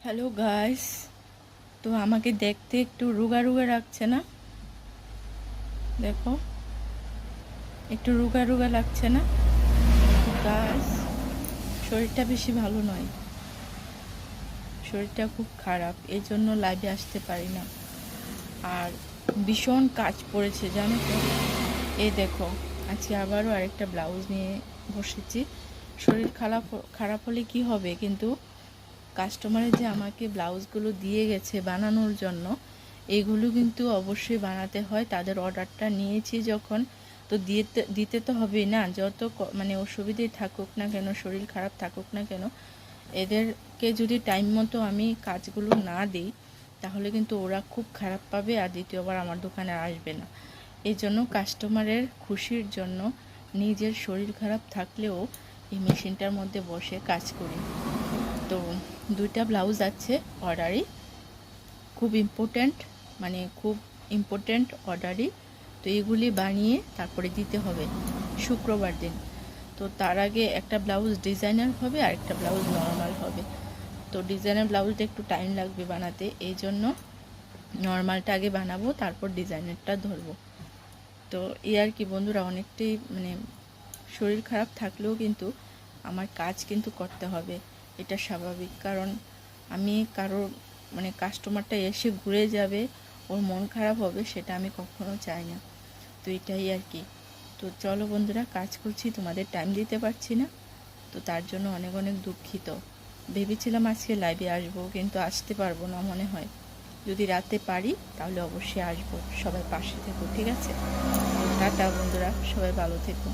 Hello guys, তো আমাকে দেখতে একটু রোগা রোগা লাগছে না? দেখো, একটু রোগা রোগা লাগছে না? গাইস, শরীরটা বেশি ভালো নয়, শরীরটা খুব খারাপ, এই জন্য লাইভে আসতে পারি না। আর ভীষণ কাজ পড়েছে জানো তো। এই দেখো, আজকে আবারও আরেকটা ব্লাউজ নিয়ে বসেছি। শরীর খারাপ খারাপ হলে কি হবে, কিন্তু কাস্টমারের যে আমাকে ব্লাউজগুলো দিয়ে গেছে বানানোর জন্য, এগুলো কিন্তু অবশ্যই বানাতে হয়। তাদের অর্ডারটা নিয়েছি যখন, তো দিতে তো হবেই না। যত মানে অসুবিধাই থাকুক না কেন, শরীর খারাপ থাকুক না কেন, এদেরকে যদি টাইম মতো আমি কাজগুলো না দিই, তাহলে কিন্তু ওরা খুব খারাপ পাবে আর দ্বিতীয়বার আমার দোকানে আসবে না। এই জন্য কাস্টমারের খুশির জন্য নিজের শরীর খারাপ থাকলেও এই মেশিনটার মধ্যে বসে কাজ করি। তো 2টা ব্লাউজ আছে অর্ডারই, খুব ইম্পর্ট্যান্ট, মানে খুব ইম্পর্ট্যান্ট অর্ডারই। তো এগুলি বানিয়ে তারপরে দিতে হবে শুক্রবার দিন। তো তার আগে একটা ব্লাউজ ডিজাইনার হবে আর একটা ব্লাউজ নর্মাল হবে। তো ডিজাইনার ব্লাউজটা একটু টাইম লাগবে বানাতে, এই জন্য নর্মালটা আগে বানাবো, তারপর ডিজাইনারটা ধরবো। তো এই আর কি বন্ধুরা, অনেকটাই মানে শরীর খারাপ থাকলেও কিন্তু আমার কাজ কিন্তু করতে হবে, এটা স্বাভাবিক। কারণ আমি কারোর মানে কাস্টমারটা এসে ঘুরে যাবে, ওর মন খারাপ হবে, সেটা আমি কখনো চাই না। তো এটাই আর কি। তো চলো বন্ধুরা, কাজ করছি, তোমাদের টাইম দিতে পারছি না, তো তার জন্য অনেক অনেক দুঃখিত। ভেবেছিলাম আজকে লাইভে আসবো, কিন্তু আসতে পারবো না মনে হয়। যদি রাতে পারি তাহলে অবশ্যই আসবো। সবাই পাশে থেকো, ঠিক আছে? টাটা বন্ধুরা, সবাই ভালো থেকো।